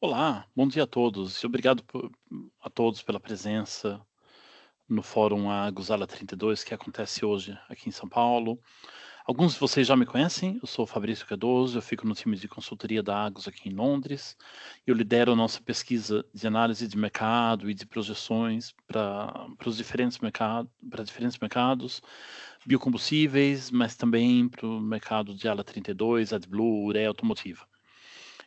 Olá, bom dia a todos e obrigado a todos pela presença no Fórum Agosala 32 que acontece hoje aqui em São Paulo. Alguns de vocês já me conhecem, eu sou o Fabrício Cardoso, eu fico no time de consultoria da Agos aqui em Londres. Eu lidero a nossa pesquisa de análise de mercado e de projeções para os diferentes mercados, para diferentes mercados, biocombustíveis, mas também para o mercado de ALA 32, AdBlue, ureia automotiva.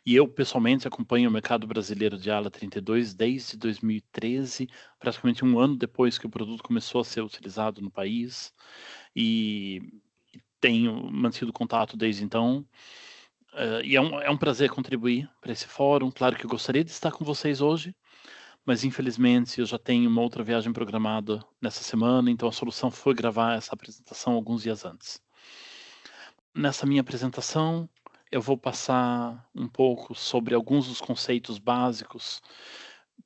E eu, pessoalmente, acompanho o mercado brasileiro de ALA 32 desde 2013, praticamente um ano depois que o produto começou a ser utilizado no país, e tenho mantido contato desde então. E é um prazer contribuir para esse fórum. Claro que eu gostaria de estar com vocês hoje, mas infelizmente eu já tenho uma outra viagem programada nessa semana, então a solução foi gravar essa apresentação alguns dias antes. Nessa minha apresentação, eu vou passar um pouco sobre alguns dos conceitos básicos,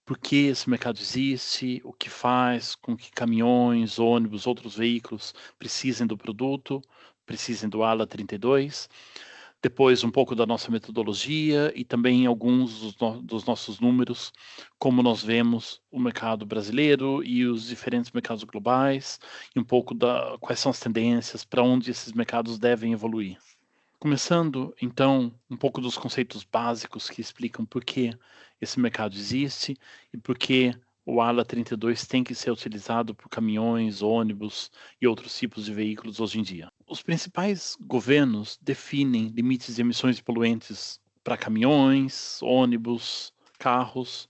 por que esse mercado existe, o que faz com que caminhões, ônibus, outros veículos precisem do produto, precisem do ALA 32. Depois um pouco da nossa metodologia e também alguns dos nossos números, como nós vemos o mercado brasileiro e os diferentes mercados globais, e um pouco quais são as tendências, para onde esses mercados devem evoluir. Começando, então, um pouco dos conceitos básicos que explicam por que esse mercado existe e por que o ALA 32 tem que ser utilizado por caminhões, ônibus e outros tipos de veículos hoje em dia. Os principais governos definem limites de emissões de poluentes para caminhões, ônibus, carros,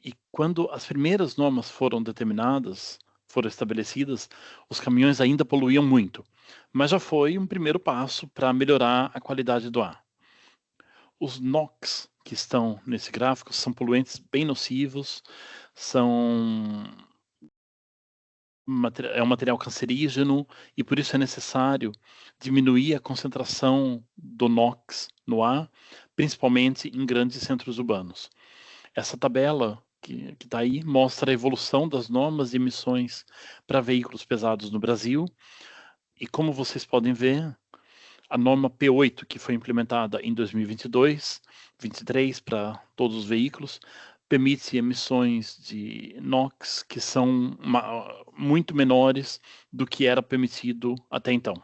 e quando as primeiras normas foram determinadas, foram estabelecidas, os caminhões ainda poluíam muito, mas já foi um primeiro passo para melhorar a qualidade do ar. Os NOx que estão nesse gráfico são poluentes bem nocivos, são é um material cancerígeno e por isso é necessário diminuir a concentração do NOx no ar, principalmente em grandes centros urbanos. Essa tabela que está aí mostra a evolução das normas de emissões para veículos pesados no Brasil. E como vocês podem ver, a norma P8, que foi implementada em 2022, 23 para todos os veículos, permite emissões de NOx que são muito menores do que era permitido até então.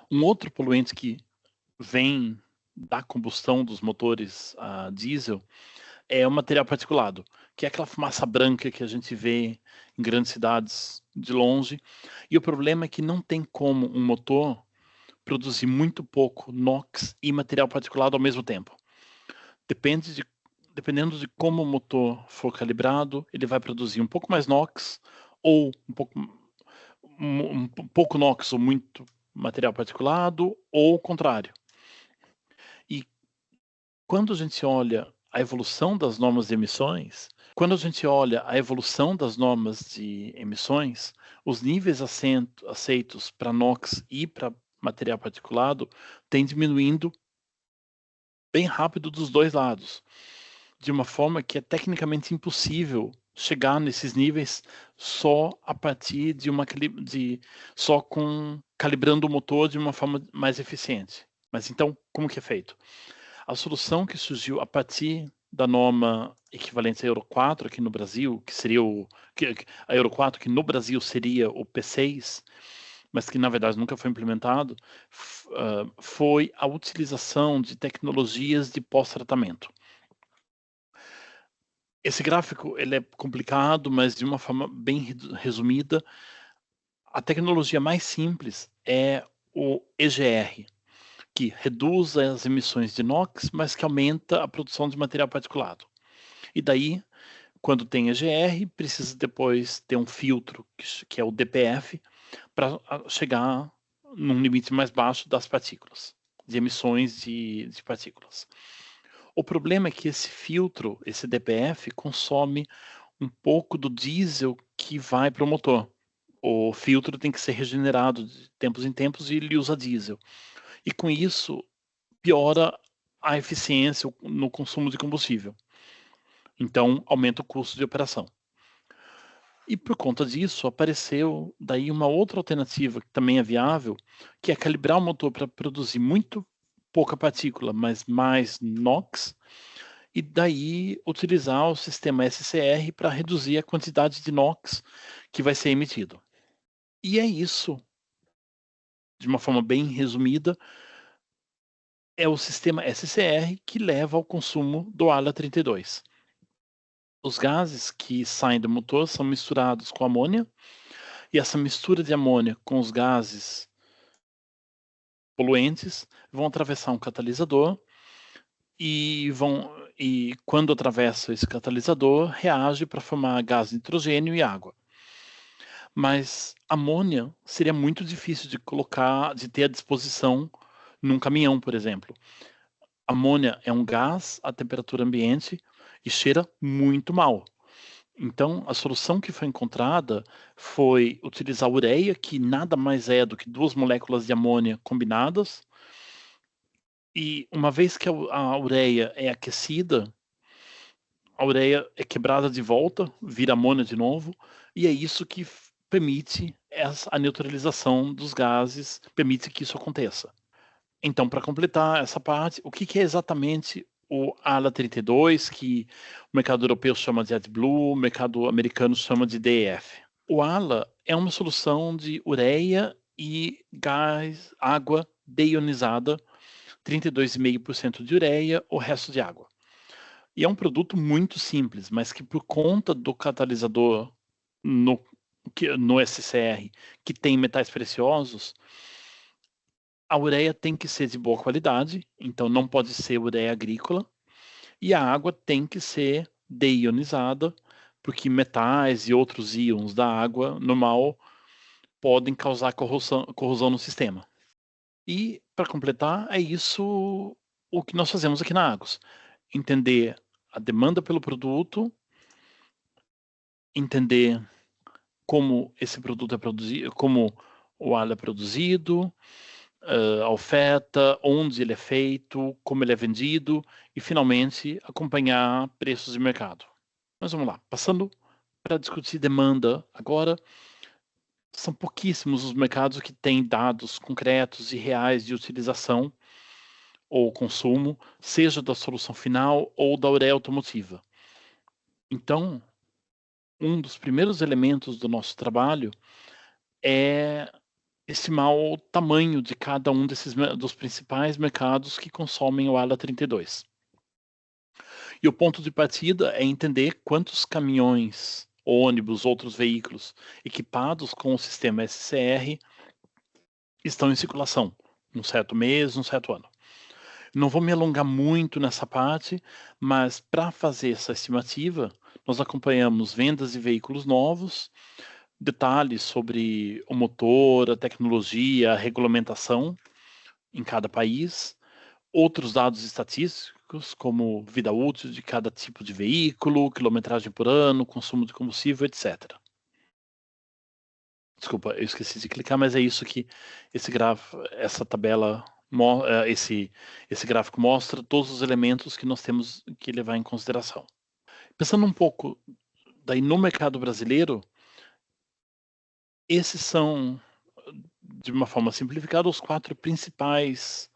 Um outro poluente que vem da combustão dos motores a diesel é o material particulado, que é aquela fumaça branca que a gente vê em grandes cidades de longe. E o problema é que não tem como um motor produzir muito pouco NOx e material particulado ao mesmo tempo. Dependendo de como o motor for calibrado, ele vai produzir um pouco mais NOx ou um pouco NOx ou muito material particulado, ou o contrário. E quando a gente olha a evolução das normas de emissões, os níveis aceitos para NOx e para material particulado têm diminuindo bem rápido dos dois lados, de uma forma que é tecnicamente impossível chegar nesses níveis só a partir calibrando o motor de uma forma mais eficiente. Mas então, como que é feito? A solução que surgiu a partir da norma equivalente à Euro 4 aqui no Brasil, que seria a Euro 4, que no Brasil seria o P6, mas que na verdade nunca foi implementado, foi a utilização de tecnologias de pós-tratamento. Esse gráfico ele é complicado, mas de uma forma bem resumida, a tecnologia mais simples é o EGR, que reduz as emissões de NOx, mas que aumenta a produção de material particulado. E daí, quando tem EGR, precisa depois ter um filtro, que é o DPF, para chegar num limite mais baixo das partículas, de emissões de partículas. O problema é que esse filtro, esse DPF, consome um pouco do diesel que vai para o motor. O filtro tem que ser regenerado de tempos em tempos e ele usa diesel. E com isso, piora a eficiência no consumo de combustível. Então, aumenta o custo de operação. E por conta disso, apareceu daí uma outra alternativa que também é viável, que é calibrar o motor para produzir muito pouca partícula, mas mais NOx, e daí utilizar o sistema SCR para reduzir a quantidade de NOx que vai ser emitido. E é isso, de uma forma bem resumida, é o sistema SCR que leva ao consumo do ALA32. Os gases que saem do motor são misturados com amônia, e essa mistura de amônia com os gases poluentes vão atravessar um catalisador e quando atravessa esse catalisador, reage para formar gás nitrogênio e água. Mas amônia seria muito difícil de ter à disposição num caminhão, por exemplo. Amônia é um gás à temperatura ambiente e cheira muito mal. Então, a solução que foi encontrada foi utilizar ureia, que nada mais é do que 2 moléculas de amônia combinadas, e uma vez que a ureia é aquecida, a ureia é quebrada de volta, vira amônia de novo, e é isso que permite a neutralização dos gases, permite que isso aconteça. Então, para completar essa parte, o que é exatamente o ALA32, que o mercado europeu chama de AdBlue, o mercado americano chama de DEF? O ALA é uma solução de ureia e gás, água deionizada, 32,5% de ureia, o resto de água. E é um produto muito simples, mas que por conta do catalisador no SCR, que tem metais preciosos, a ureia tem que ser de boa qualidade, então não pode ser ureia agrícola, e a água tem que ser deionizada, porque metais e outros íons da água normal podem causar corrosão no sistema. E, para completar, é isso o que nós fazemos aqui na Agos. Entender a demanda pelo produto, entender como esse produto é produzido, como o ALA é produzido, a oferta, onde ele é feito, como ele é vendido e, finalmente, acompanhar preços de mercado. Mas vamos lá, passando para discutir demanda agora, são pouquíssimos os mercados que têm dados concretos e reais de utilização ou consumo, seja da solução final ou da ureia automotiva. Então, um dos primeiros elementos do nosso trabalho é estimar o tamanho de cada um dos principais mercados que consomem o ALA32. E o ponto de partida é entender quantos caminhões, ônibus, outros veículos equipados com o sistema SCR estão em circulação, num certo mês, num certo ano. Não vou me alongar muito nessa parte, mas para fazer essa estimativa, nós acompanhamos vendas de veículos novos, detalhes sobre o motor, a tecnologia, a regulamentação em cada país, outros dados estatísticos, como vida útil de cada tipo de veículo, quilometragem por ano, consumo de combustível, etc. Desculpa, eu esqueci de clicar, mas é isso que essa tabela, esse gráfico mostra todos os elementos que nós temos que levar em consideração. Pensando um pouco daí no mercado brasileiro, esses são, de uma forma simplificada, os 4 principais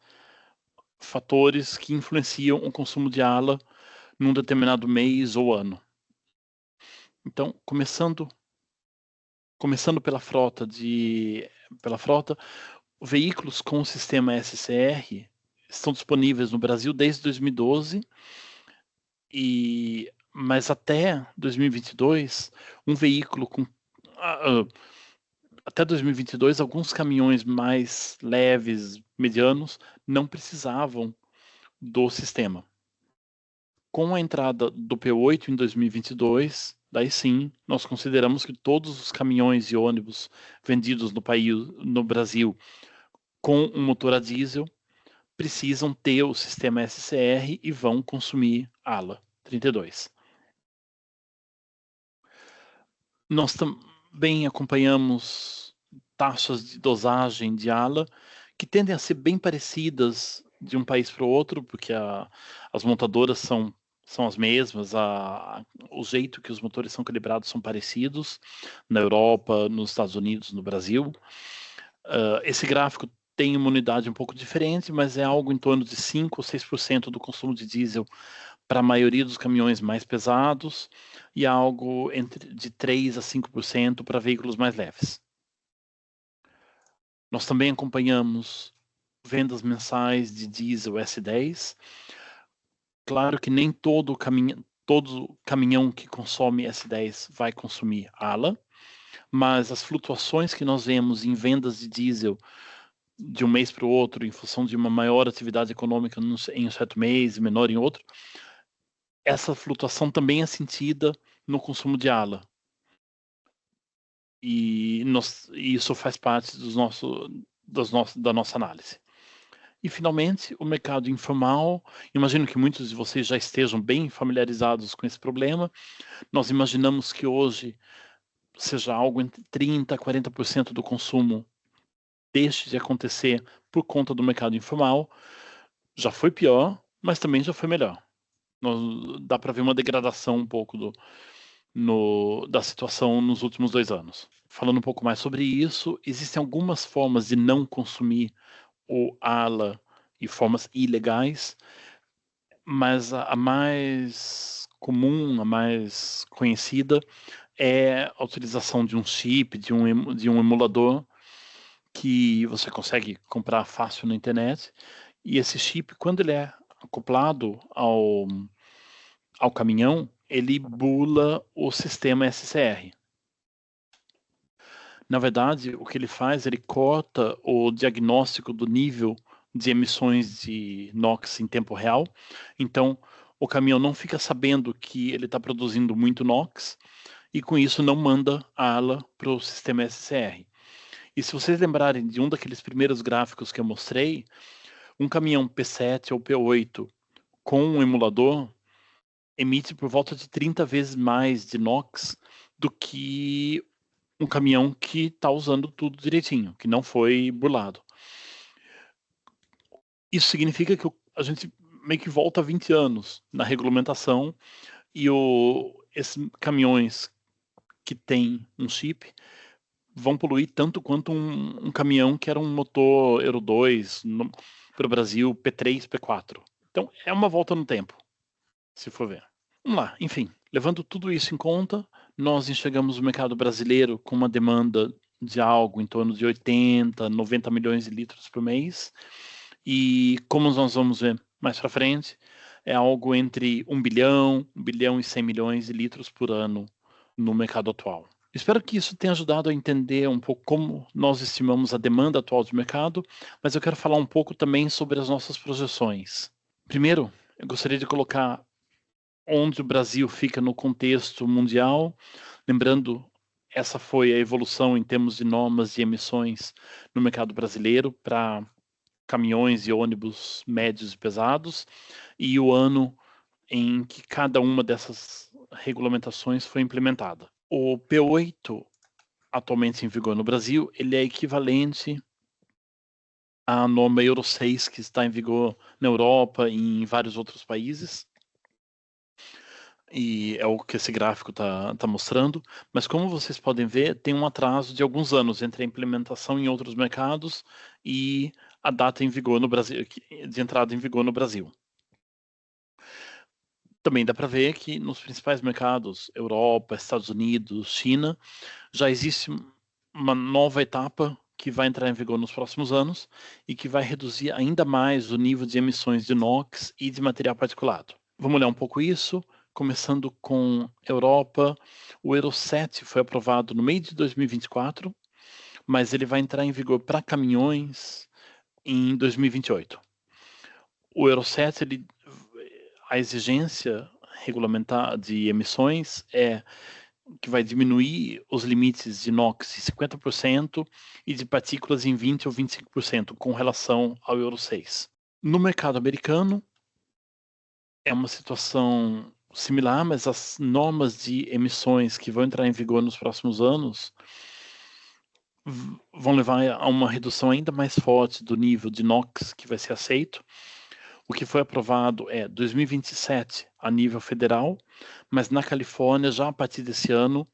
fatores que influenciam o consumo de ALA num determinado mês ou ano. Então, começando pela frota, veículos com o sistema SCR estão disponíveis no Brasil desde 2012, mas até 2022, um veículo com até 2022, alguns caminhões mais leves, medianos, não precisavam do sistema. Com a entrada do P8 em 2022, daí sim, nós consideramos que todos os caminhões e ônibus vendidos no Brasil com um motor a diesel precisam ter o sistema SCR e vão consumir ALA 32. Nós também acompanhamos taxas de dosagem de ALA que tendem a ser bem parecidas de um país para o outro, porque as montadoras são as mesmas, o jeito que os motores são calibrados são parecidos na Europa, nos Estados Unidos, no Brasil. Esse gráfico tem uma unidade um pouco diferente, mas é algo em torno de 5 ou 6% do consumo de diesel para a maioria dos caminhões mais pesados e algo de 3 a 5% para veículos mais leves. Nós também acompanhamos vendas mensais de diesel S10. Claro que nem todo caminhão que consome S10 vai consumir ALA, mas as flutuações que nós vemos em vendas de diesel de um mês para o outro, em função de uma maior atividade econômica em um certo mês e menor em outro, essa flutuação também é sentida no consumo de ALA. E isso faz parte da nossa análise. E, finalmente, o mercado informal. Imagino que muitos de vocês já estejam bem familiarizados com esse problema. Nós imaginamos que hoje seja algo entre 30% a 40% do consumo deixe de acontecer por conta do mercado informal. Já foi pior, mas também já foi melhor. Dá para ver uma degradação um pouco da situação nos últimos 2 anos. Falando um pouco mais sobre isso, existem algumas formas de não consumir o ALA e formas ilegais, mas a mais comum, a mais conhecida, é a utilização de um chip, de um emulador que você consegue comprar fácil na internet. E esse chip, quando ele é acoplado ao caminhão, ele bula o sistema SCR. Na verdade, o que ele faz, ele corta o diagnóstico do nível de emissões de NOx em tempo real. Então, o caminhão não fica sabendo que ele está produzindo muito NOx e, com isso, não manda a ALA para o sistema SCR. E se vocês lembrarem de um daqueles primeiros gráficos que eu mostrei, um caminhão P7 ou P8 com um emulador emite por volta de 30 vezes mais de NOx do que um caminhão que está usando tudo direitinho, que não foi burlado. Isso significa que a gente meio que volta 20 anos na regulamentação e esses caminhões que têm um chip vão poluir tanto quanto um caminhão que era um motor Euro 2 para o Brasil, P3, P4. Então, é uma volta no tempo, se for ver. Vamos lá, enfim, levando tudo isso em conta, nós enxergamos o mercado brasileiro com uma demanda de algo em torno de 80, 90 milhões de litros por mês. E como nós vamos ver mais para frente, é algo entre 1 bilhão e 100 milhões de litros por ano no mercado atual. Espero que isso tenha ajudado a entender um pouco como nós estimamos a demanda atual de mercado, mas eu quero falar um pouco também sobre as nossas projeções. Primeiro, eu gostaria de colocar onde o Brasil fica no contexto mundial. Lembrando, essa foi a evolução em termos de normas de emissões no mercado brasileiro para caminhões e ônibus médios e pesados, e o ano em que cada uma dessas regulamentações foi implementada. O P8, atualmente em vigor no Brasil, ele é equivalente à norma Euro 6, que está em vigor na Europa e em vários outros países. E é o que esse gráfico tá mostrando, mas como vocês podem ver, tem um atraso de alguns anos entre a implementação em outros mercados e a data em vigor no Brasil, de entrada em vigor no Brasil. Também dá para ver que nos principais mercados, Europa, Estados Unidos, China, já existe uma nova etapa que vai entrar em vigor nos próximos anos e que vai reduzir ainda mais o nível de emissões de NOx e de material particulado. Vamos olhar um pouco isso. Começando com Europa, o Euro 7 foi aprovado no meio de 2024, mas ele vai entrar em vigor para caminhões em 2028. O Euro 7, a exigência regulamentar de emissões é que vai diminuir os limites de NOx em 50% e de partículas em 20% ou 25% com relação ao Euro 6. No mercado americano, é uma situação similar, mas as normas de emissões que vão entrar em vigor nos próximos anos vão levar a uma redução ainda mais forte do nível de NOx que vai ser aceito. O que foi aprovado é 2027 a nível federal, mas na Califórnia já a partir desse ano,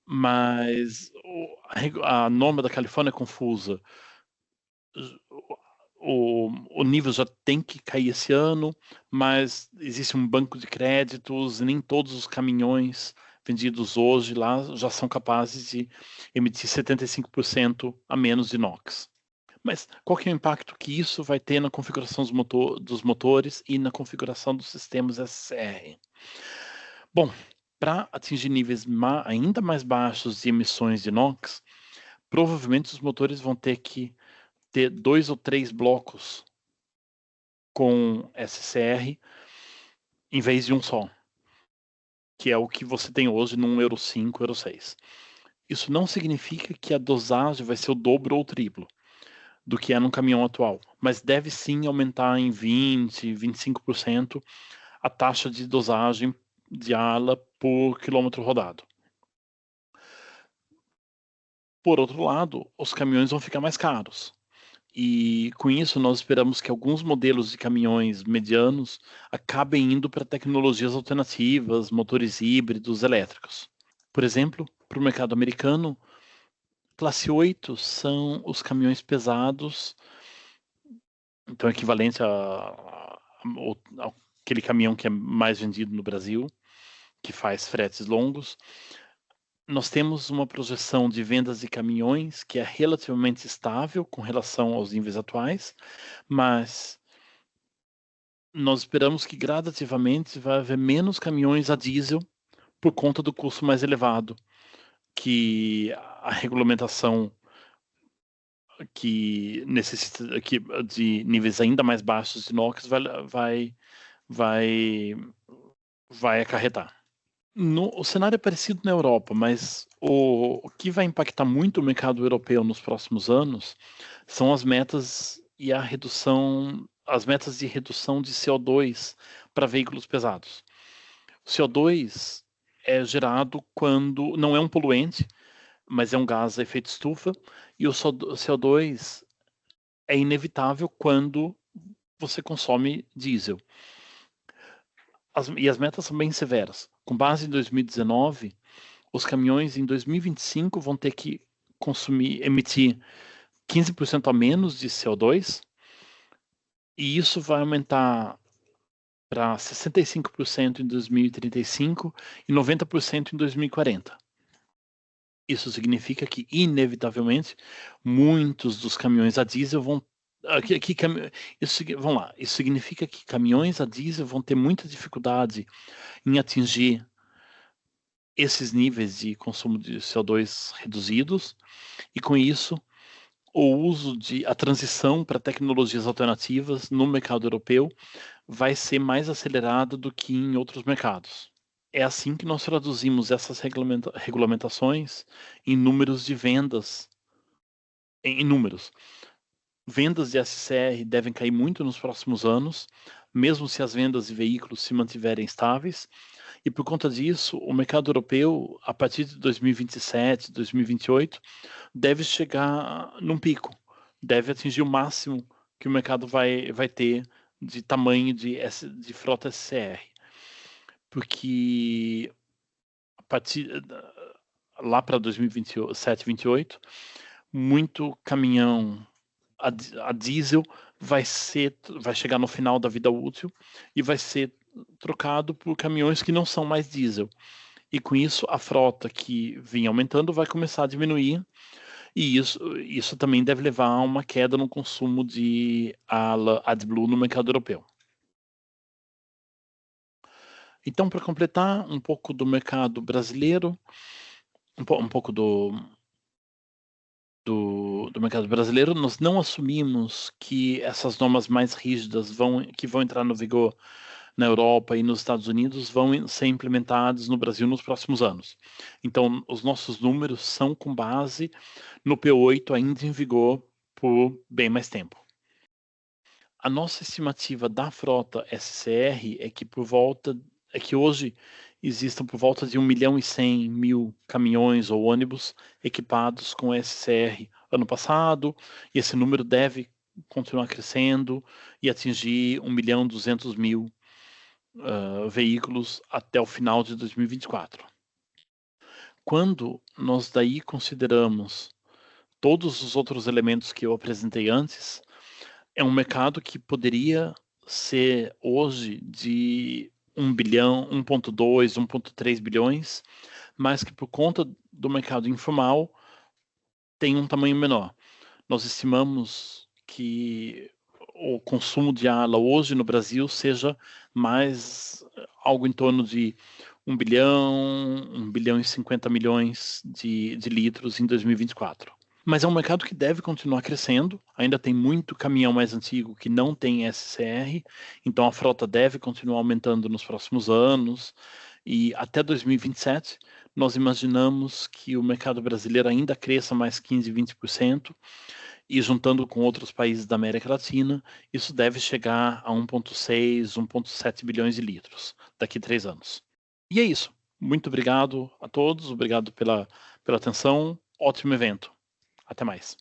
mas a norma da Califórnia é confusa. o nível já tem que cair esse ano, mas existe um banco de créditos e nem todos os caminhões vendidos hoje lá já são capazes de emitir 75% a menos de NOx. Mas qual que é o impacto que isso vai ter na configuração dos motores e na configuração dos sistemas SCR? Bom, para atingir níveis ainda mais baixos de emissões de NOx, provavelmente os motores vão ter que ter 2 ou 3 blocos com SCR em vez de um só, que é o que você tem hoje num Euro 5, Euro 6. Isso não significa que a dosagem vai ser o dobro ou o triplo do que é num caminhão atual, mas deve sim aumentar em 20, 25% a taxa de dosagem de ala por quilômetro rodado. Por outro lado, os caminhões vão ficar mais caros. E com isso, nós esperamos que alguns modelos de caminhões medianos acabem indo para tecnologias alternativas, motores híbridos, elétricos. Por exemplo, para o mercado americano, classe 8 são os caminhões pesados, então equivalente àquele caminhão que é mais vendido no Brasil, que faz fretes longos. Nós temos uma projeção de vendas de caminhões que é relativamente estável com relação aos níveis atuais, mas nós esperamos que gradativamente vai haver menos caminhões a diesel por conta do custo mais elevado, que a regulamentação que necessita de níveis ainda mais baixos de NOx vai acarretar. O cenário é parecido na Europa, mas o que vai impactar muito o mercado europeu nos próximos anos são as metas de redução de CO2 para veículos pesados. O CO2 é gerado quando não é um poluente, mas é um gás a efeito estufa, e o CO2 é inevitável quando você consome diesel. E as metas são bem severas. Com base em 2019, os caminhões em 2025 vão ter que emitir 15% a menos de CO2, e isso vai aumentar para 65% em 2035 e 90% em 2040. Isso significa que, inevitavelmente, muitos dos caminhões a diesel vão vamos lá, isso significa que caminhões a diesel vão ter muita dificuldade em atingir esses níveis de consumo de CO2 reduzidos, e com isso a transição para tecnologias alternativas no mercado europeu vai ser mais acelerada do que em outros mercados. É assim que nós traduzimos essas regulamentações em números de vendas, em números. Vendas de SCR devem cair muito nos próximos anos, mesmo se as vendas de veículos se mantiverem estáveis, e por conta disso, o mercado europeu, a partir de 2027, 2028, deve chegar num pico, deve atingir o máximo que o mercado vai ter de tamanho de frota SCR. Porque a partir lá para 2027, 2028, muito caminhão a diesel vai chegar no final da vida útil e vai ser trocado por caminhões que não são mais diesel. E com isso, a frota que vinha aumentando vai começar a diminuir, e isso também deve levar a uma queda no consumo de AdBlue no mercado europeu. Então, para completar um pouco do mercado brasileiro, um pouco do mercado brasileiro, nós não assumimos que essas normas mais rígidas que vão entrar no vigor na Europa e nos Estados Unidos vão ser implementadas no Brasil nos próximos anos. Então, os nossos números são com base no P8 ainda em vigor por bem mais tempo. A nossa estimativa da frota SCR é que hoje existam por volta de 1.100.000 caminhões ou ônibus equipados com SCR ano passado, e esse número deve continuar crescendo e atingir 1.200.000 veículos até o final de 2024. Quando nós daí consideramos todos os outros elementos que eu apresentei antes, É um mercado que poderia ser hoje de 1 bilhão, 1,2, 1,3 bilhões, mas que por conta do mercado informal tem um tamanho menor. Nós estimamos que o consumo de água hoje no Brasil seja mais algo em torno de 1 bilhão, 1,50 bilhão de litros em 2024. Mas é um mercado que deve continuar crescendo, ainda tem muito caminhão mais antigo que não tem SCR, então a frota deve continuar aumentando nos próximos anos, e até 2027 nós imaginamos que o mercado brasileiro ainda cresça mais 15, 20%, e juntando com outros países da América Latina, isso deve chegar a 1,6, 1,7 bilhões de litros daqui a 3 anos. E é isso. Muito obrigado a todos, obrigado pela atenção, ótimo evento. Até mais.